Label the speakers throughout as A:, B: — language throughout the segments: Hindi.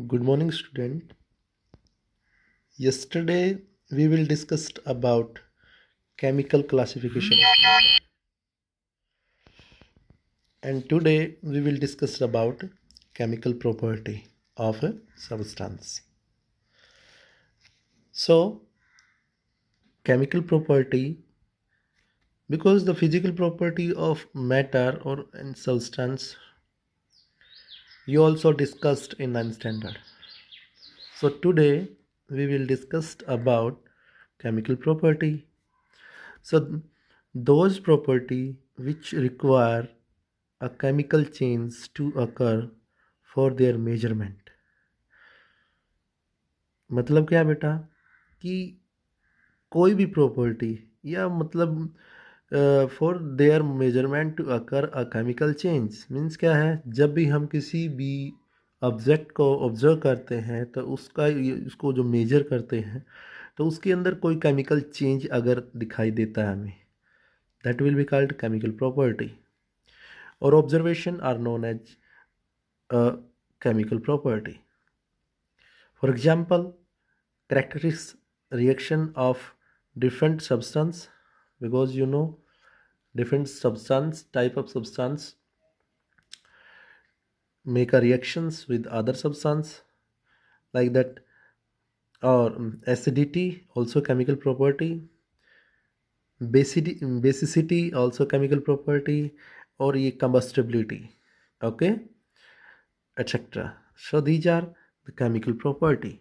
A: Good morning, student. Yesterday we will discuss about chemical classification of matter, and today we will discuss about chemical property of a substance. So, chemical property, because the physical property of matter or in substance you also discussed in 9th standard. So today we will discuss about chemical property. So those property which require a chemical change to occur for their measurement. मतलब क्या बेटा कि कोई भी प्रॉपर्टी या मतलब for their measurement to occur a chemical change means क्या है, जब भी हम किसी भी ऑब्जेक्ट को ऑब्जर्व करते हैं तो उसको जो मेजर करते हैं तो उसके अंदर कोई केमिकल चेंज अगर दिखाई देता है हमें, that will be called chemical property और observation are known as chemical property. For example, characteristics reaction of different substance, because different substance type of substance make a reactions with other substance like that, or acidity also chemical property, basicity also chemical property, or ये combustibility, okay, etc. So these are the chemical property.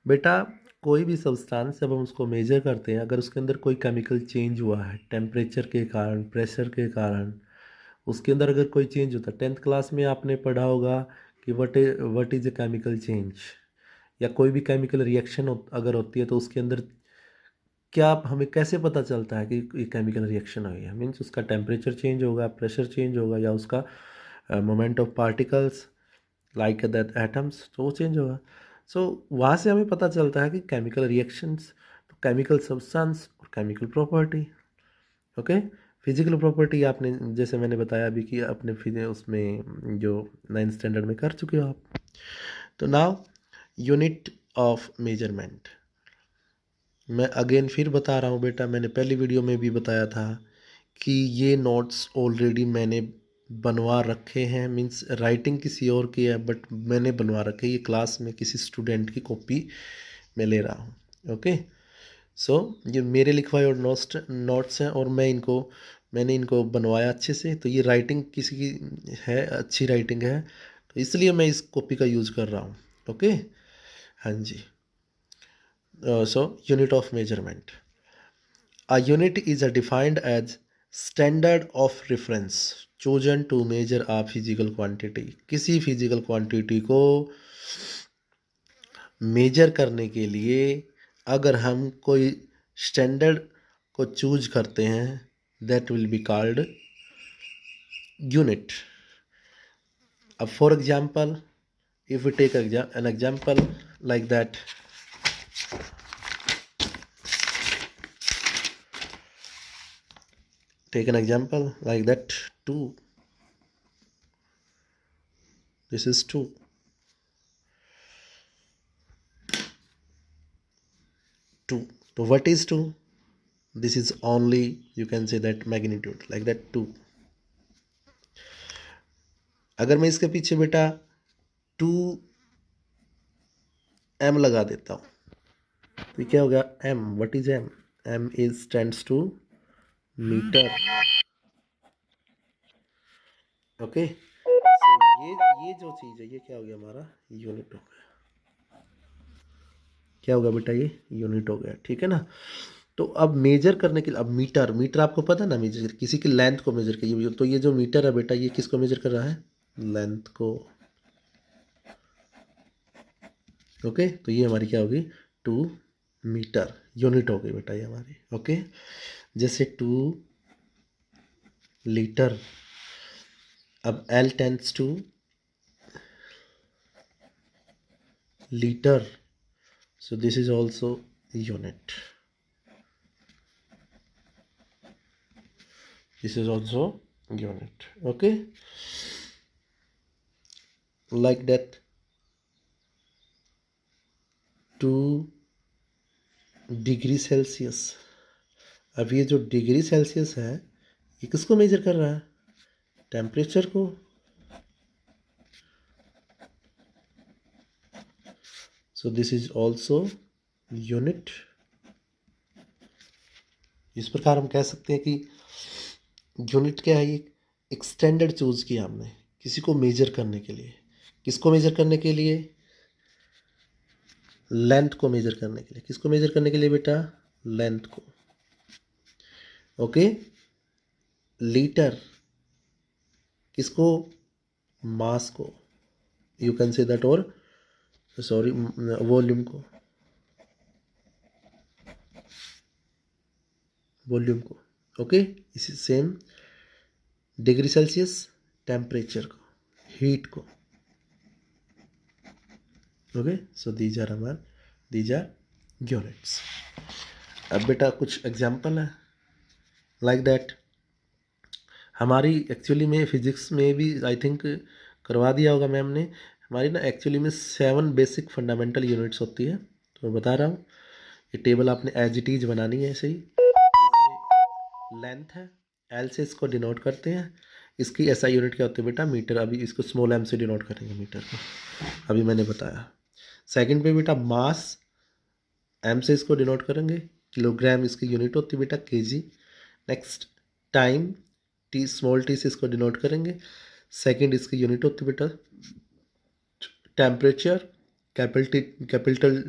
A: बेटा कोई भी सब्सटेंस जब हम उसको मेजर करते हैं, अगर उसके अंदर कोई केमिकल चेंज हुआ है टेम्परेचर के कारण, प्रेशर के कारण, उसके अंदर अगर कोई चेंज होता है, 10th क्लास में आपने पढ़ा होगा कि what is a chemical change, या कोई भी केमिकल रिएक्शन अगर होती है तो उसके अंदर क्या हमें कैसे पता चलता है कि ये केमिकल रिएक्शन हुई है, मीन्स उसका टेम्परेचर चेंज होगा, प्रेशर चेंज होगा, या उसका moment of particles like that atoms, तो वो चेंज होगा. सो वहाँ से हमें पता चलता है कि केमिकल रिएक्शंस, तो केमिकल सब्सटेंस और chemical property. Okay, physical property आपने जैसे मैंने बताया अभी कि अपने उसमें जो 9th स्टैंडर्ड में कर चुके हो आप. तो नाउ यूनिट ऑफ मेजरमेंट मैं अगेन फिर बता रहा हूँ बेटा, मैंने पहली वीडियो में भी बताया था कि ये नोट्स ऑलरेडी मैंने बनवा रखे हैं, मीन्स राइटिंग किसी और की है बट मैंने बनवा रखे, ये क्लास में किसी स्टूडेंट की कॉपी मैं ले रहा हूँ. ओके, सो ये मेरे लिखवाए और नोट्स हैं और मैंने इनको बनवाया अच्छे से, तो ये राइटिंग किसी की है, अच्छी राइटिंग है, तो इसलिए मैं इस कॉपी का यूज़ कर रहा हूँ. ओके, हाँ जी. So unit of measurement. A unit is defined as standard of reference chosen to measure a physical quantity. किसी physical quantity को मेजर करने के लिए अगर हम कोई स्टैंडर्ड को चूज करते हैं, that will be called unit. अब for example, if we take an example like that, take an example like that, 2. This is 2. So what is 2? This is only, you can say that magnitude like that, 2. अगर मैं इसके पीछे बेटा 2m लगा देता हूँ तो क्या हो गया, m. What is m? m is stands to metre. Okay, so ये जो चीज़ है ये क्या हो गया, हमारा यूनिट हो गया. क्या होगा बेटा, ये यूनिट हो गया. ठीक है ना. तो अब मेजर करने के लिए, अब मीटर आपको पता है ना, मेजर किसी की लेंथ को मेजर करिए, तो ये जो मीटर है बेटा ये किसको मेजर कर रहा है, लेंथ को. ओके, तो ये हमारी क्या होगी, 2 मीटर यूनिट हो गई बेटा ये हमारी. ओके, जैसे 2 लीटर. अब L tense two litre, so this is also unit. This is also unit. Okay, like that 2 degree Celsius. अब ये जो डिग्री सेल्सियस है ये किसको मेजर कर रहा है? टेम्परेचर को। So this is also unit. इस प्रकार हम कह सकते हैं कि यूनिट क्या है? एक स्टैंडर्ड चूज किया हमने किसी को मेजर करने के लिए। किसको मेजर करने के लिए? लेंथ को मेजर करने के लिए। किसको मेजर करने के लिए बेटा? लेंथ को। ओके। लीटर किसको? मास को। You can say that. और सॉरी, वॉल्यूम को। वॉल्यूम को। ओके। इसी सेम डिग्री सेल्सियस टेम्परेचर को, हीट को। Okay. So these are units. अब बेटा कुछ एग्जाम्पल है लाइक दैट। हमारी एक्चुअली में फिजिक्स में भी आई थिंक करवा दिया होगा मैम ने। हमारी ना एक्चुअली में 7 बेसिक फंडामेंटल यूनिट्स होती है। तो मैं बता रहा हूँ, ये टेबल आपने एज इट इज बनानी है ऐसे ही। इसमें लेंथ है, एल से इसको डिनोट करते हैं। इसकी एसआई यूनिट क्या होती है बेटा? मीटर। अभी इसको स्मॉल एम से डिनोट करेंगे मीटर को, अभी मैंने बताया। सेकंड पे बेटा मास, एम से इसको डिनोट करेंगे। किलोग्राम इसकी यूनिट होती है बेटा KG. Next time, T small T से इसको डिनोट करेंगे। सेकंड इसकी यूनिट होती है बेटा टेम्परेचर, कैपिटल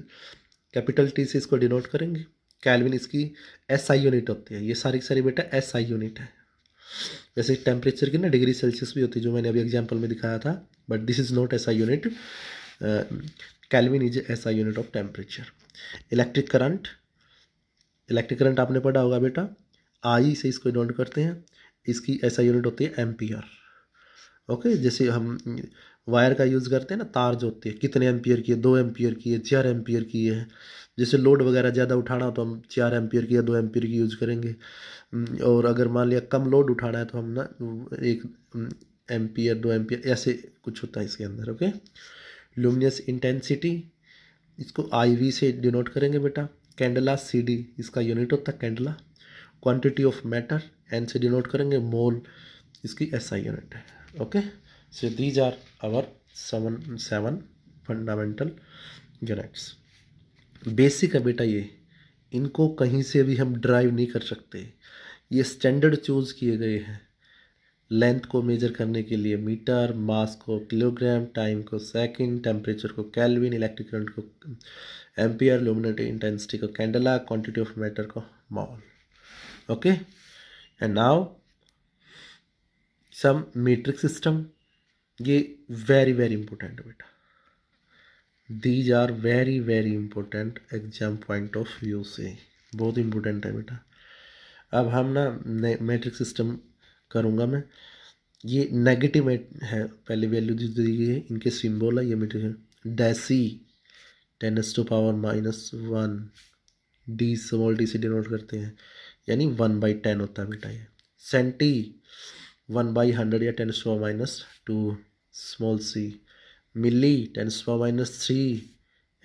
A: कैपिटल टी से इसको डिनोट करेंगे। कैल्विन इसकी एसआई यूनिट होती है। ये सारी सारी बेटा एसआई यूनिट है। जैसे टेम्परेचर की ना डिग्री सेल्सियस भी होती है, जो मैंने अभी एग्जांपल में दिखाया था, but this is not SI unit. Kelvin is SI unit of temperature. Electric current, electric current आपने पढ़ा होगा बेटा, आई से इसको डिनोट करते हैं। इसकी एसआई यूनिट होती है एम्पियर। ओके। जैसे हम वायर का यूज़ करते हैं ना, तार जो होती है, कितने एम्पियर की है? 2 एम्पियर की है, 4 एम्पियर की है। जैसे लोड वगैरह ज़्यादा उठाना हो तो हम 4 एम्पियर की या 2 एम्पियर की यूज़ करेंगे। और अगर मान लिया कम लोड उठाना है तो हम ना 1 एम्पियर 2 एम्पियर ऐसे कुछ होता है इसके अंदर। ओके। लुमिनस इंटेंसिटी, इसको आई वी से डिनोट करेंगे बेटा। कैंडला सी डी इसका यूनिट होता है candela. Quantity of matter, N से डिनोट करेंगे। मोल इसकी एसआई यूनिट है। Okay. So these are our 7 fundamental units. Basic है बेटा ये, इनको कहीं से भी हम ड्राइव नहीं कर सकते। ये स्टैंडर्ड चूज किए गए हैं। लेंथ को मेजर करने के लिए मीटर, मास को किलोग्राम, टाइम को सेकंड, टेम्परेचर को केल्विन, इलेक्ट्रिक करंट को एम्पियर, लुमिनस इंटेंसिटी को कैंडला, क्वांटिटी ऑफ मैटर को mole. Okay. And now some metric system. ये वेरी वेरी इंपॉर्टेंट है बेटा। These are very very important exam point of view से, बहुत इंपॉर्टेंट है बेटा। अब हम ना मैट्रिक सिस्टम करूँगा मैं। ये नेगेटिव है, पहले वैल्यू दी गई है, इनके सिंबल है, ये मैट्रिक है। डेसी 10⁻⁻1 डी स्मॉल डी से डिनोट करते हैं, यानी 1/10 होता है बेटा ये। सेंटी 1/100 या 10⁻⁻2 स्मॉल सी। मिली 10⁻³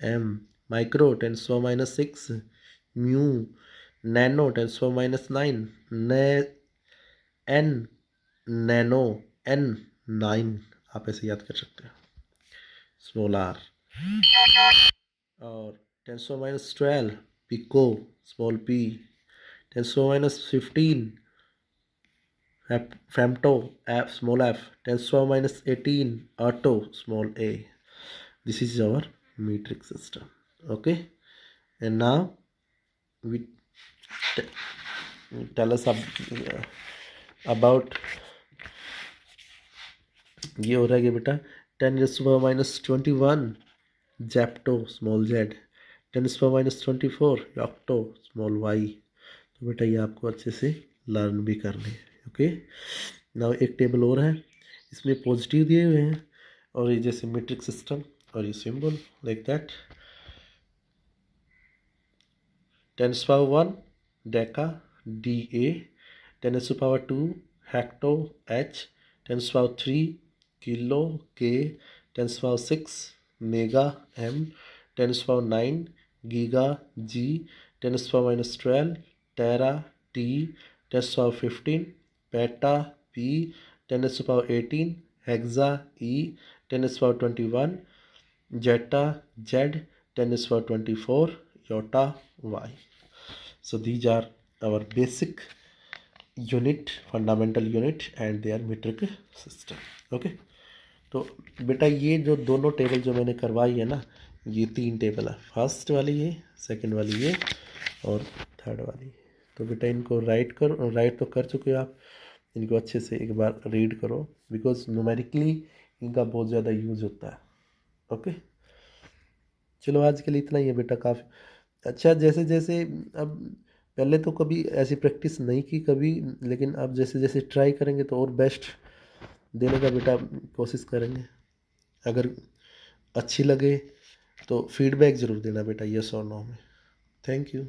A: एम। Micro 10⁻6 mu. नैनो 10⁻9 ने। एन नैनो एन 9 आप ऐसे याद कर सकते हो। Small R. और 10⁻12 pico small P. 10⁻15 femto F small F. 10⁻18 atto small A. This is our metric system. Okay. And now we tell us about ये हो रहा है कि बेटा 10⁻21 zepto small Z. 10⁻24 octo small Y. तो बेटा ये आपको अच्छे से लर्न भी करने हैं। ओके। नाउ एक टेबल और है, इसमें पॉजिटिव दिए हुए हैं और ये जैसे मीट्रिक सिस्टम और ये symbol like that. 10⁻1 deca D A. 10⁻2 hecto H. 10⁻3 kilo K. 10⁻6 mega M. 10⁻⁹, giga G, 10⁻⁻12, tera T, 10⁻15, peta P, 10⁻18, hexa E, 10⁻21, zetta Z, 10⁻24, yotta Y. So these are our basic unit, fundamental unit and their metric system. Okay. तो बेटा ये जो दोनों टेबल जो मैंने करवाई है ना, ये 3 टेबल है, फर्स्ट वाली ये, सेकंड वाली ये और थर्ड वाली। तो बेटा इनको राइट तो कर चुके हो आप, इनको अच्छे से एक बार रीड करो, बिकॉज न्यूमेरिकली इनका बहुत ज़्यादा यूज़ होता है। ओके, चलो आज के लिए इतना ही है बेटा, काफ़ी अच्छा। जैसे जैसे अब पहले तो कभी ऐसी प्रैक्टिस नहीं की कभी, लेकिन अब जैसे जैसे ट्राई करेंगे तो और बेस्ट देने का बेटा कोशिश करेंगे। अगर अच्छी लगे तो फीडबैक ज़रूर देना बेटा, यस और नो में। Thank you.